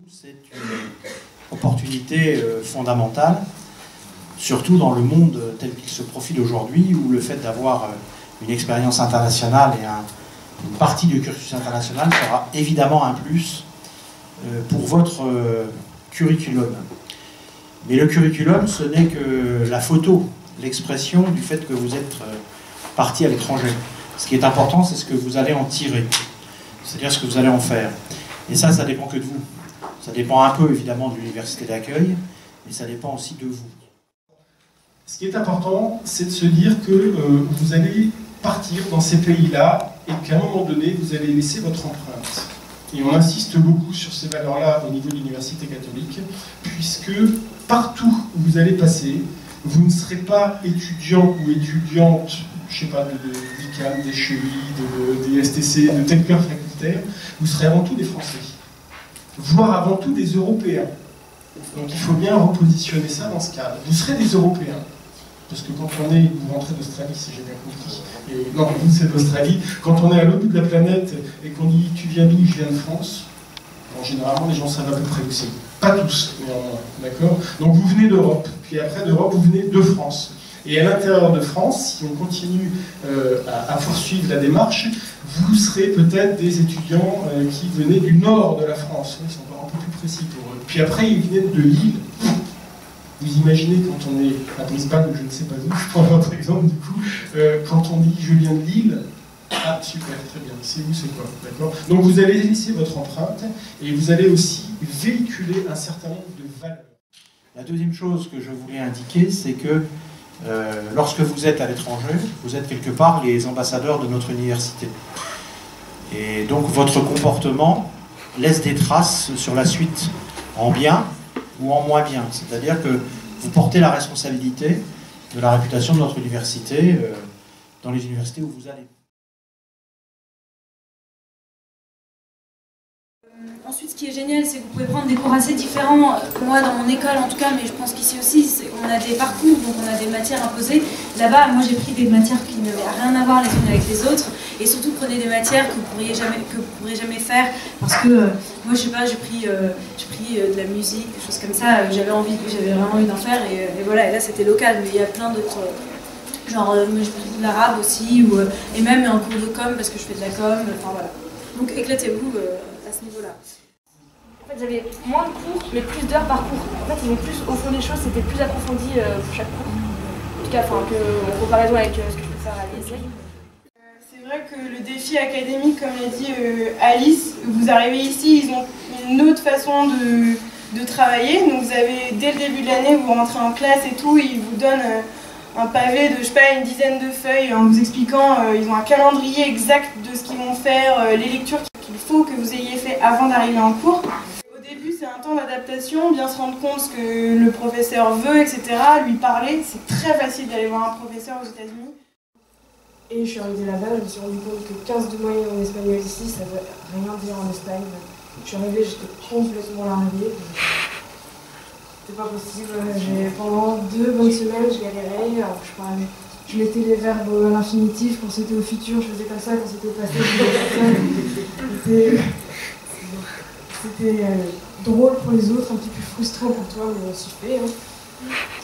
C'est une opportunité fondamentale, surtout dans le monde tel qu'il se profile aujourd'hui, où le fait d'avoir une expérience internationale et une partie du cursus international sera évidemment un plus pour votre curriculum. Mais le curriculum, ce n'est que la photo, l'expression du fait que vous êtes parti à l'étranger. Ce qui est important, c'est ce que vous allez en tirer, c'est-à-dire ce que vous allez en faire. Et ça dépend que de vous. Ça dépend un peu évidemment de l'université d'accueil, mais ça dépend aussi de vous. Ce qui est important, c'est de se dire que vous allez partir dans ces pays-là et qu'à un moment donné, vous allez laisser votre empreinte. Et on insiste beaucoup sur ces valeurs-là au niveau de l'université catholique, puisque partout où vous allez passer, vous ne serez pas étudiant ou étudiante, je ne sais pas, de l'ICAM, des CHEI, des STC, de tel cœur facultaire, vous serez avant tout des Français, voire avant tout des Européens. Donc il faut bien repositionner ça dans ce cadre. Vous serez des Européens. Parce que quand vous rentrez d'Australie, si j'ai bien compris, et non, vous c'est d'Australie, quand on est à l'autre bout de la planète et qu'on dit tu viens d'où, je viens de France, bon, généralement les gens savent à peu près où c'est. Pas tous, néanmoins, d'accord? Donc vous venez d'Europe, puis après d'Europe, vous venez de France. Et à l'intérieur de France, si on continue à poursuivre la démarche, vous serez peut-être des étudiants qui venaient du nord de la France. Ils sont encore un peu plus précis pour eux. Puis après, ils viennent de Lille. Vous imaginez quand on est à Brisbane, ou je ne sais pas où, je prends votre exemple du coup, quand on dit je viens de Lille, ah super, très bien, c'est où, c'est quoi, d'accord? Donc vous allez laisser votre empreinte et vous allez aussi véhiculer un certain nombre de valeurs. La deuxième chose que je voulais indiquer, c'est que lorsque vous êtes à l'étranger, vous êtes quelque part les ambassadeurs de notre université. Et donc votre comportement laisse des traces sur la suite, en bien ou en moins bien. C'est-à-dire que vous portez la responsabilité de la réputation de notre université dans les universités où vous allez. Ensuite, ce qui est génial, c'est que vous pouvez prendre des cours assez différents. Moi, dans mon école, en tout cas, mais je pense qu'ici aussi, on a des parcours, donc on a des matières imposées. Là-bas, moi, j'ai pris des matières qui n'avaient rien à voir les unes avec les autres. Et surtout, prenez des matières que vous pourriez jamais faire. Parce que, moi, je sais pas, j'ai pris de la musique, des choses comme ça. J'avais vraiment envie d'en faire. Et voilà, et là, c'était local. Mais il y a plein d'autres... Genre, moi, j'ai pris de l'arabe aussi. Et même un cours de com, parce que je fais de la com. Enfin, voilà. Donc, éclatez-vous à ce niveau-là. En fait, j'avais moins de cours, mais plus d'heures par cours. En fait, ils vont plus au fond des choses, c'était plus approfondi pour chaque cours. En tout cas, en comparaison avec ce que je peux faire à l'ESSEC. C'est vrai que le défi académique, comme l'a dit Alice, vous arrivez ici, ils ont une autre façon de travailler. Donc vous avez, dès le début de l'année, vous rentrez en classe et tout, ils vous donnent un pavé de, je sais pas, une dizaine de feuilles en vous expliquant, ils ont un calendrier exact de ce qu'ils vont faire, les lectures qu'il faut que vous ayez fait avant d'arriver en cours. Au début, c'est un temps d'adaptation, bien se rendre compte ce que le professeur veut, etc., lui parler. C'est très facile d'aller voir un professeur aux États-Unis. Et je suis arrivée là-bas, je me suis rendu compte que 15 de moyenne en espagnol ici, ça veut rien dire en Espagne. Je suis arrivée, j'étais complètement larguée. C'était pas possible. Pendant 2 bonnes semaines, je galérais. Alors, je mettais les verbes à l'infinitif, quand c'était au futur, je faisais comme ça, quand c'était au passé, je faisais comme ça. C'était drôle pour les autres, un petit peu frustrant pour toi, mais on s'y fait. Hein.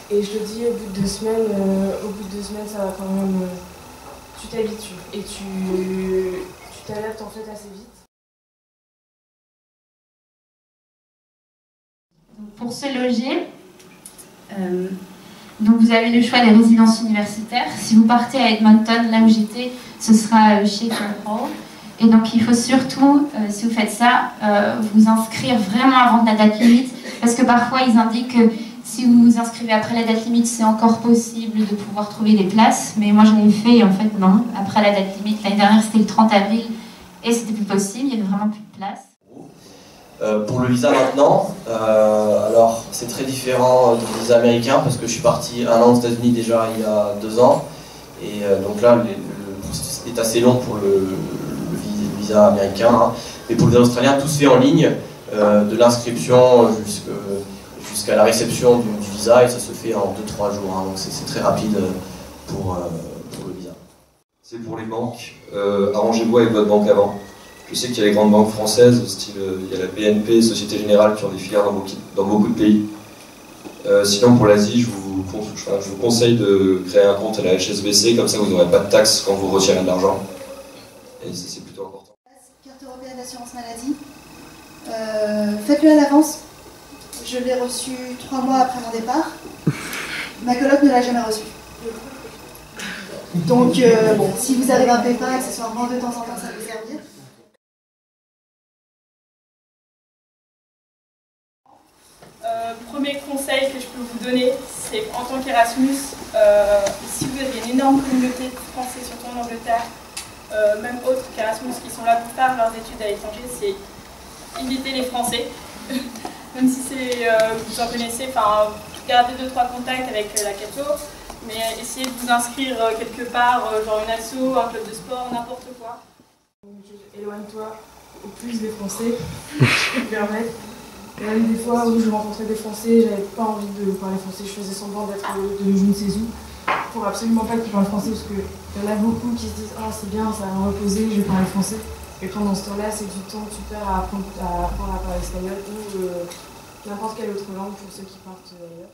Et je te dis, au bout de 2 semaines, ça va quand même... tu t'habitues et tu t'adaptes en fait assez vite. Pour se loger, donc vous avez le choix des résidences universitaires. Si vous partez à Edmonton, là où j'étais, ce sera Shaker Hall. Et donc il faut surtout, si vous faites ça, vous inscrire vraiment avant la date limite, parce que parfois ils indiquent que si vous vous inscrivez après la date limite, c'est encore possible de pouvoir trouver des places. Mais moi je l'ai fait et en fait non, après la date limite, l'année dernière c'était le 30 avril et c'était plus possible, il n'y avait vraiment plus de place. Pour le visa maintenant, alors c'est très différent du visa américain parce que je suis parti 1 an aux États-Unis déjà il y a 2 ans et donc là le processus est assez long pour le visa américain, hein. Mais pour le visa australien tout se fait en ligne, de l'inscription jusqu'à la réception du visa et ça se fait en 2-3 jours, hein. Donc c'est très rapide pour le visa. C'est pour les banques, arrangez-vous avec votre banque avant. Je sais qu'il y a les grandes banques françaises, style il y a la BNP, Société Générale, qui ont des filiales dans beaucoup de pays. Sinon, pour l'Asie, je vous conseille de créer un compte à la HSBC, comme ça vous n'aurez pas de taxes quand vous retirez de l'argent. Et c'est plutôt important. Carte européenne d'assurance maladie. Faites-le à l'avance. Je l'ai reçu 3 mois après mon départ. Ma coloc ne l'a jamais reçu. Donc, bon, si vous avez un pépin, accessoirement, de temps en temps, ça peut servir. Premier conseil que je peux vous donner, c'est en tant qu'Erasmus, si vous avez une énorme communauté de Français, surtout en Angleterre, même autres qu'Erasmus, qui sont là pour faire leurs études à l'étranger, c'est inviter les Français. Même si vous en connaissez, gardez 2-3 contacts avec la CATO, mais essayez de vous inscrire quelque part, genre une asso, un club de sport, n'importe quoi. Éloigne-toi au plus des Français, je peux me permettre. Et même des fois où je rencontrais des Français, j'avais pas envie de parler français, je faisais semblant d'être de je ne sais où, pour absolument pas qu'ils parlent français, parce qu'il y en a beaucoup qui se disent « Ah c'est bien, ça va me reposer, je vais parler français ». Et pendant ce temps-là, c'est du temps que tu perds à apprendre à parler espagnol ou n'importe quelle autre langue pour ceux qui partent ailleurs.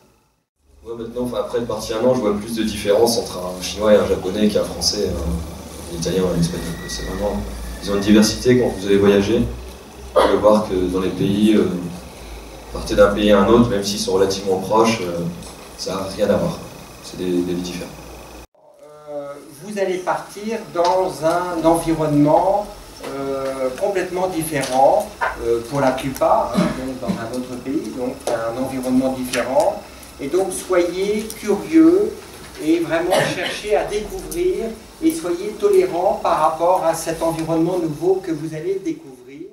Ouais, maintenant, après être parti un an, je vois plus de différence entre un chinois et un japonais qu'un français, un italien et un espagnol. C'est vraiment, ils ont une diversité quand vous allez voyager. Vous pouvez voir que dans les pays, partez d'un pays à un autre, même s'ils sont relativement proches, ça n'a rien à voir. C'est des vies différentes. Vous allez partir dans un environnement complètement différent pour la plupart, donc dans un autre pays, donc un environnement différent. Et donc soyez curieux et vraiment cherchez à découvrir et soyez tolérants par rapport à cet environnement nouveau que vous allez découvrir.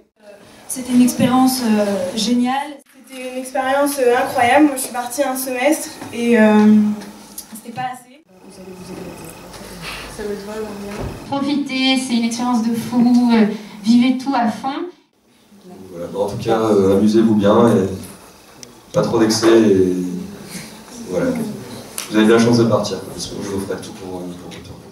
C'était une expérience géniale. C'était une expérience incroyable. Moi, je suis partie un semestre et c'était pas assez. Vous allez vous éclater. Ça va être vraiment bien. Profitez, c'est une expérience de fou, vivez tout à fond. Voilà, en tout cas, amusez-vous bien et pas trop d'excès. Et voilà. Vous avez de la chance de partir, parce que je vous ferai tout pour retourner.